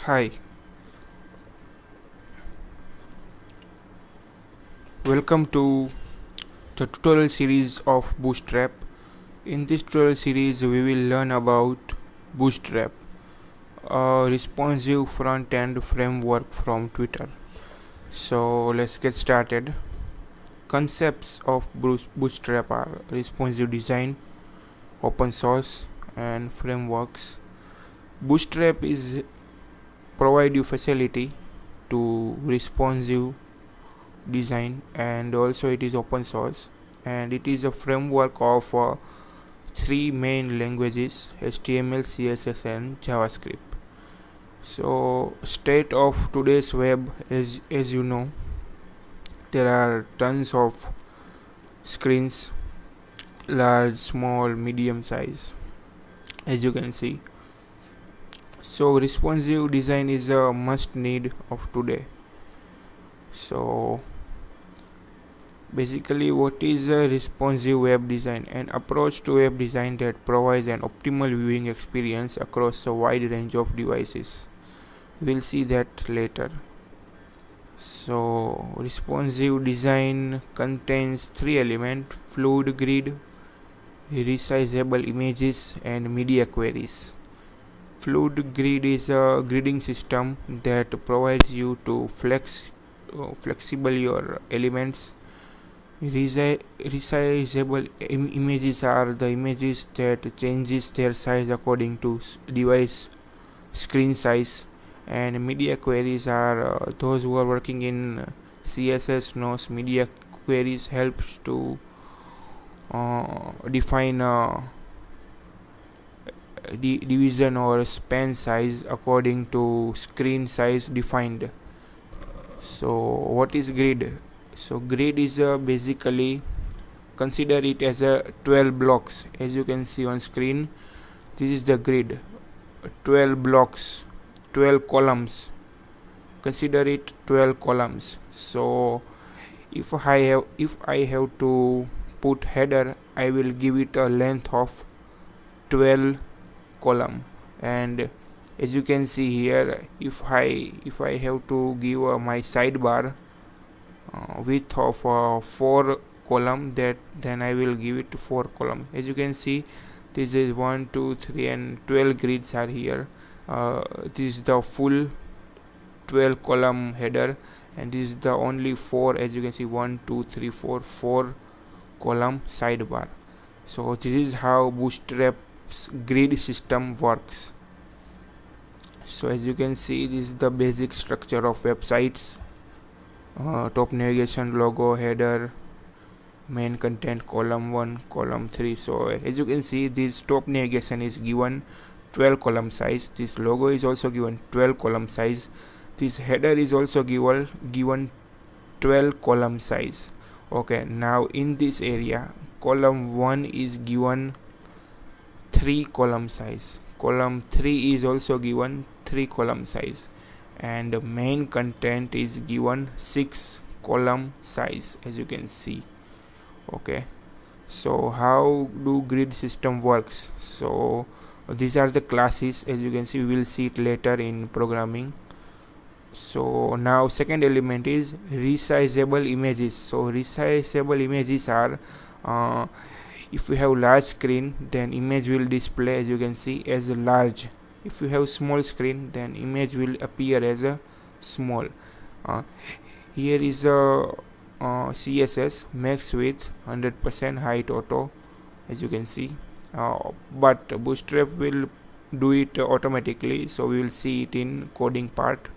Hi, welcome to the tutorial series of Bootstrap. In this tutorial series, we will learn about Bootstrap, a responsive front-end framework from Twitter. So let's get started. Concepts of Bootstrap are responsive design, open source, and frameworks. Bootstrap is provide you facility to responsive design, and also it is open source, and it is a framework of three main languages: HTML, CSS, and JavaScript. So state of today's web, as you know, there are tons of screens, large, small, medium size, as you can see. So responsive design is a must need of today. So basically, what is a responsive web design? An approach to web design that provides an optimal viewing experience across a wide range of devices. We'll see that later. So responsive design contains three elements: fluid grid, resizable images, and media queries. Fluid grid is a gridding system that provides you to flexible your elements. Resizable images are the images that changes their size according to device screen size, and media queries are those who are working in CSS knows media queries helps to define division or span size according to screen size defined. So what is grid? So grid is basically, consider it as a 12 blocks. As you can see on screen, this is the grid, 12 blocks, 12 columns. Consider it 12 columns. So if I have to put header, I will give it a length of 12 column. And as you can see here, if I have to give my sidebar width of 4 column, then I will give it 4 column. As you can see, this is 1 2 3 and 12 grids are here. This is the full 12 column header, and this is the only 4, as you can see, 1 2 3 4 column sidebar. So this is how Bootstrap's grid system works. So as you can see, this is the basic structure of websites. Top navigation, logo, header, main content, column 1, column 3. So as you can see, this top navigation is given 12 column size, this logo is also given 12 column size, this header is also given 12 column size. Okay, now in this area, column 1 is given 3 column size, column 3 is also given 3 column size, and the main content is given 6 column size, as you can see. Okay, so how do grid system works? So these are the classes, as you can see, we will see it later in programming. So now second element is resizable images. So resizable images are if you have large screen, then image will display, as you can see, as a large. If you have small screen, then image will appear as a small. Here is a CSS max width 100% height auto, as you can see, but Bootstrap will do it automatically, so we will see it in coding part.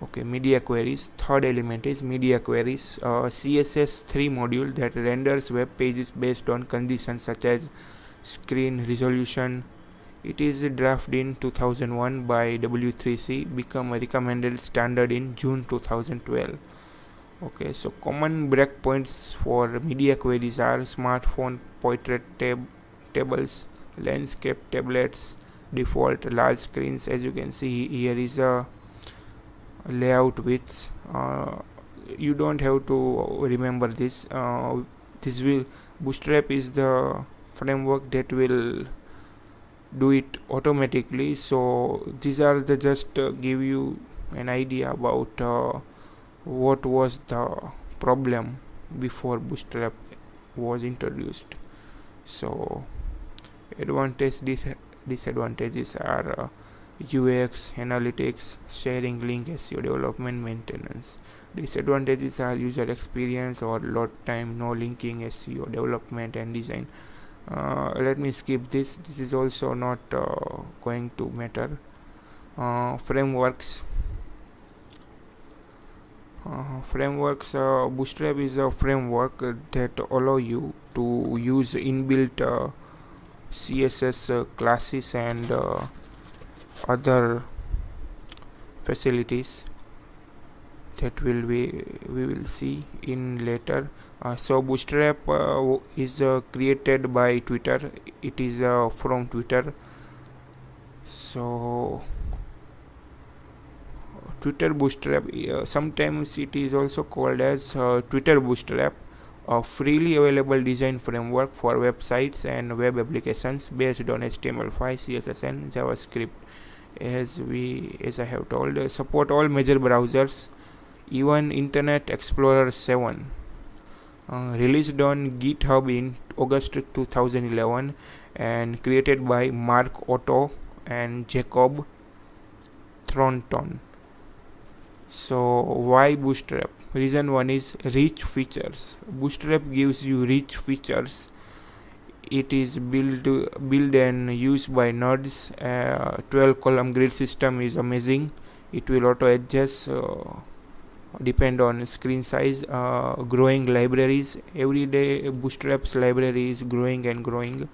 Okay, media queries. Third element is media queries, CSS3 module that renders web pages based on conditions such as screen resolution. It is drafted in 2001 by W3C, become a recommended standard in June 2012. Okay, so common breakpoints for media queries are smartphone portrait tables, landscape tablets, default large screens. As you can see, here is a layout width. You don't have to remember this. Bootstrap is the framework that will do it automatically. So these are the just give you an idea about what was the problem before Bootstrap was introduced. So disadvantages are UX, analytics, sharing link, SEO development, maintenance. Disadvantages are user experience or load time, no linking, SEO development and design. Let me skip this. This is also not going to matter. Frameworks. Bootstrap is a framework that allow you to use inbuilt CSS classes and other facilities that we will see in later. So Bootstrap is created by Twitter. It is from Twitter. So Twitter Bootstrap, sometimes it is also called as Twitter Bootstrap, a freely available design framework for websites and web applications based on HTML5, CSS and JavaScript. As I have told, support all major browsers, even Internet Explorer 7. Released on GitHub in August 2011 and created by Mark Otto and Jacob Thornton. So why Bootstrap? Reason one is rich features. Bootstrap gives you rich features. It is built and used by nerds. 12 column grid system is amazing. It will auto adjust depend on screen size. Growing libraries. Every day Bootstrap's library is growing and growing.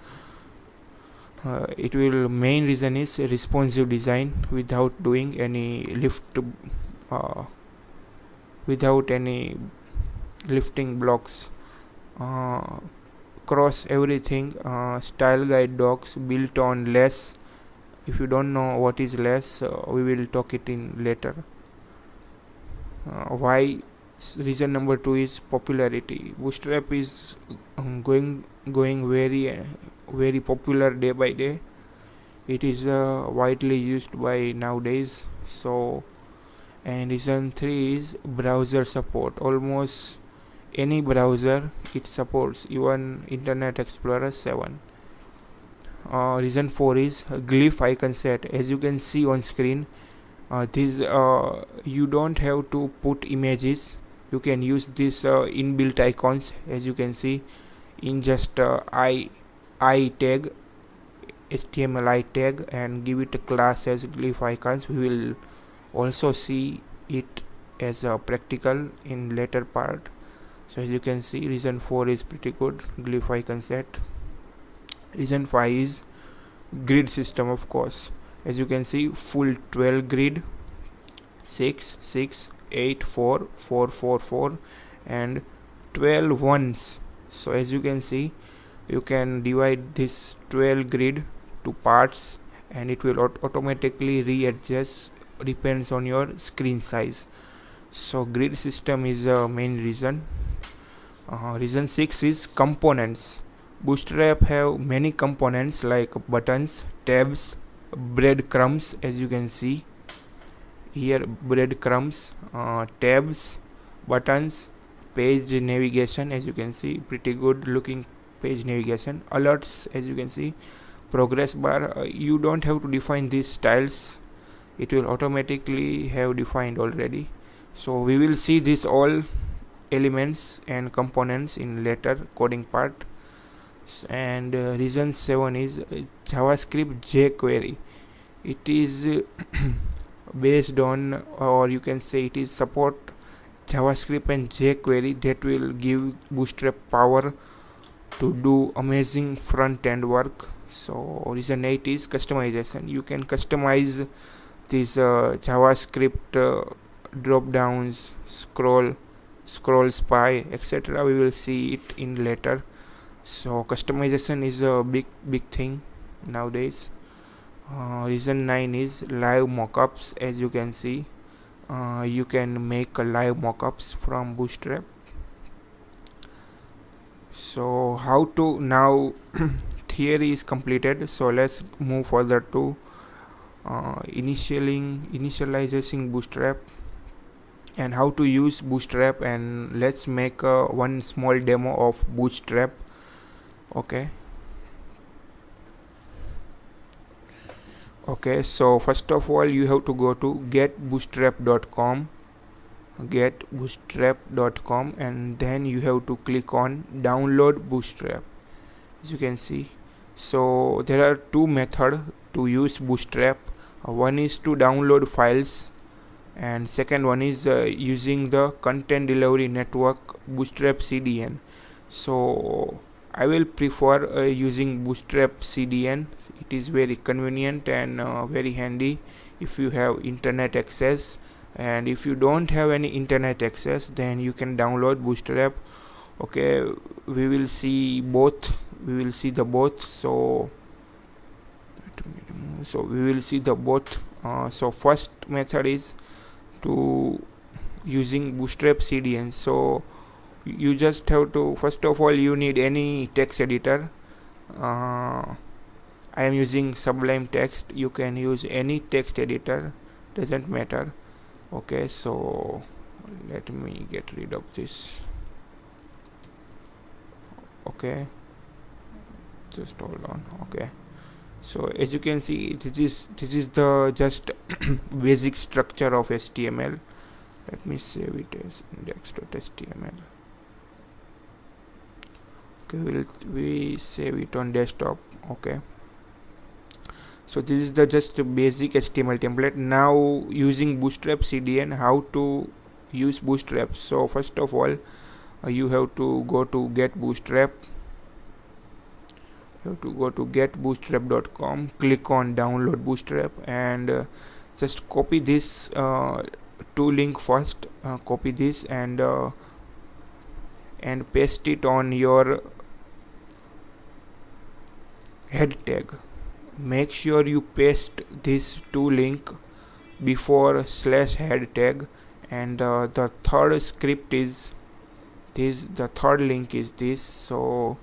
It will main reason is responsive design without doing any without any lifting blocks. Cross everything. Style guide docs built on less. If you don't know what is less, we will talk it in later. Why? Reason number 2 is popularity. Bootstrap is going very popular day by day. It is widely used by nowadays. So, and reason 3 is browser support. Almost any browser it supports, even Internet Explorer 7. Reason 4 is glyph icon set. As you can see on screen, this you don't have to put images. You can use this inbuilt icons, as you can see, in just I tag, HTML I tag, and give it a class as glyph icons. We will also see it as a practical in later part. So as you can see, reason 4 is pretty good, glyph icon set. Reason 5 is grid system, of course. As you can see, full 12 grid, 6 6 8 4 4 4 4 and 12 ones. So as you can see, you can divide this 12 grid to parts and it will automatically readjust, depends on your screen size. So grid system is a main reason. Reason 6 is components. Bootstrap have many components like buttons, tabs, breadcrumbs. As you can see here, breadcrumbs, tabs, buttons, page navigation. As you can see, pretty good looking page navigation. Alerts, as you can see, progress bar. You don't have to define these styles, it will automatically have defined already. So we will see this all elements and components in later coding part. And reason 7 is JavaScript jQuery. It is based on, or you can say it is support JavaScript and jQuery that will give Bootstrap power to do amazing front end work. So reason 8 is customization. You can customize this JavaScript drop downs, scroll spy, etc. We will see it in later. So customization is a big thing nowadays. Reason 9 is live mockups. As you can see, you can make live mockups from Bootstrap. So how to now theory is completed. So let's move further to initializing Bootstrap and how to use Bootstrap, and let's make one small demo of Bootstrap. Okay, so first of all you have to go to getbootstrap.com, and then you have to click on download Bootstrap. As you can see, so there are two methods to use Bootstrap. One is to download files, and second one is using the content delivery network Bootstrap CDN. So I will prefer using Bootstrap CDN. It is very convenient and very handy if you have internet access, and if you don't have any internet access, then you can download Bootstrap. Okay, we will see both. We will see the both. So we will see the both. So first method is to using Bootstrap CDN. So you just have to, first of all you need any text editor. I am using Sublime Text. You can use any text editor, doesn't matter. Okay, so let me get rid of this. Okay, just hold on. Okay, so as you can see, this is the just basic structure of HTML. Let me save it as index.html. Okay, we save it on desktop. Okay, so this is the just basic HTML template. Now using Bootstrap CDN, how to use Bootstrap. So first of all you have to go to get Bootstrap. You have to go to getbootstrap.com, click on download Bootstrap, and just copy this two link first. Copy this and paste it on your head tag. Make sure you paste this two link before /head tag, and the third script is this, the third link is this. So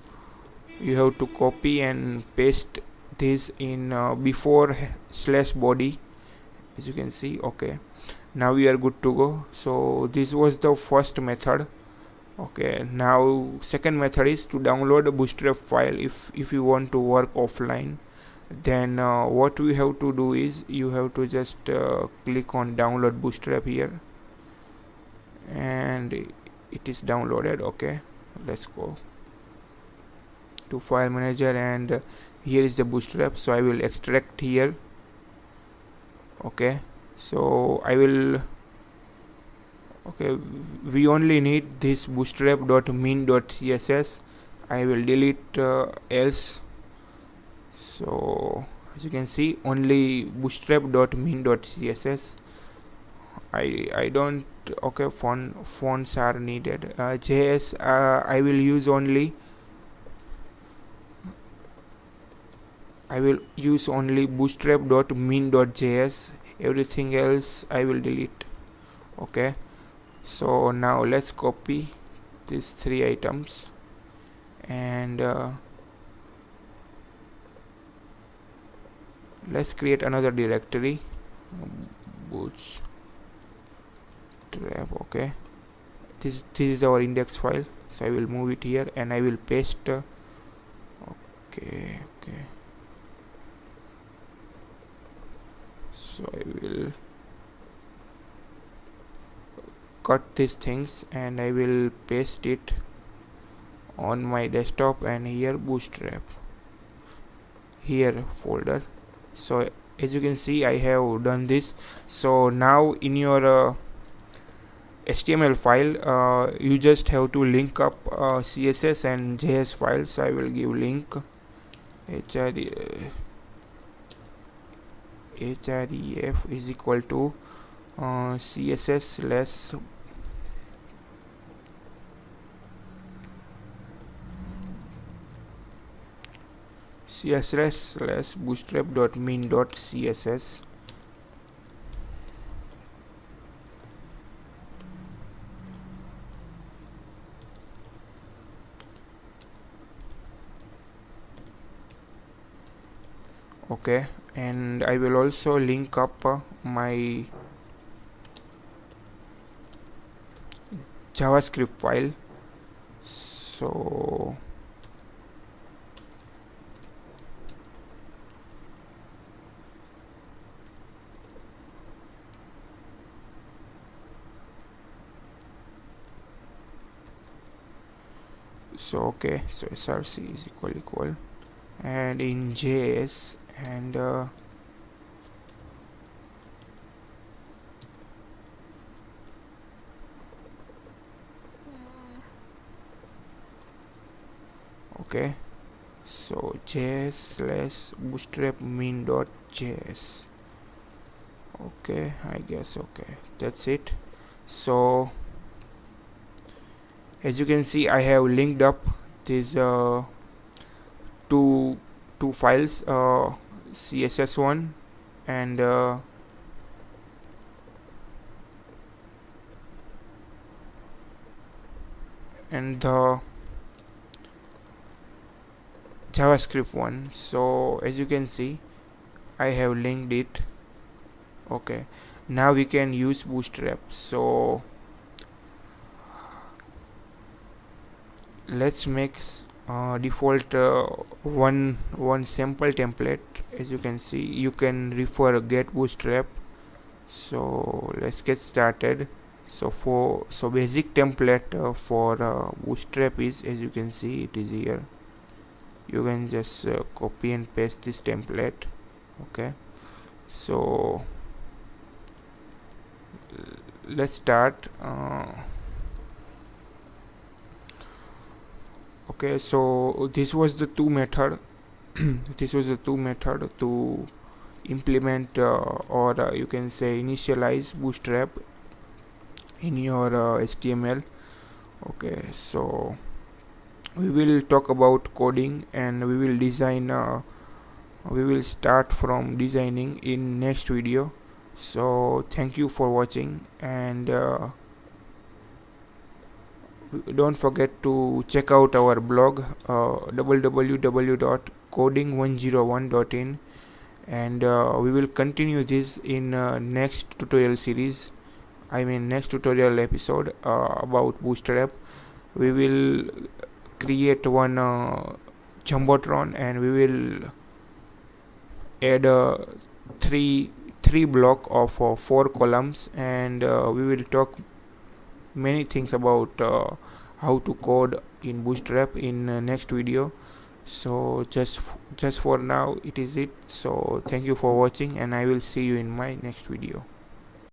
you have to copy and paste this in before /body, as you can see. Okay, now we are good to go. So this was the first method. Okay, now second method is to download a Bootstrap file. If you want to work offline, then what we have to do is you have to just click on download Bootstrap here, and it is downloaded. Okay, let's go to file manager, and here is the Bootstrap. So I will extract here. Okay, so I will, okay, we only need this bootstrap.min.css. I will delete else. So as you can see, only bootstrap.min.css. I don't, okay, fonts are needed. JS I will use only, I will use only bootstrap.min.js. everything else I will delete. Okay, so now let's copy these three items, and let's create another directory, Bootstrap. Okay, this is our index file. So I will move it here and I will paste. Okay, so I will cut these things and I will paste it on my desktop, and here Bootstrap, here folder. So as you can see, I have done this. So now in your HTML file, you just have to link up CSS and JS files. So I will give link href is equal to CSS less bootstrap.min.css. Okay, and I will also link up my JavaScript file. So okay, so src is equal, and in JS, and okay, so js/bootstrap min.js. Okay, I guess, okay, that's it. So as you can see, I have linked up these two files, css1 and the JavaScript one. So as you can see, I have linked it. Okay, now we can use Bootstrap. So let's make default one sample template. As you can see, you can refer get Bootstrap. So let's get started. So basic template for Bootstrap is, as you can see, it is here. You can just copy and paste this template. Okay, so let's start. Okay, so this was the two method this was the two method to implement or you can say initialize Bootstrap in your HTML. Okay, so we will talk about coding, and we will design we will start from designing in next video. So thank you for watching, and don't forget to check out our blog, www.coding101.in, and we will continue this in next tutorial series, I mean next tutorial episode about Bootstrap. We will create one jumbotron, and we will add three block of 4 columns, and we will talk many things about how to code in Bootstrap in next video. So just for now, it is it. So thank you for watching, and I will see you in my next video.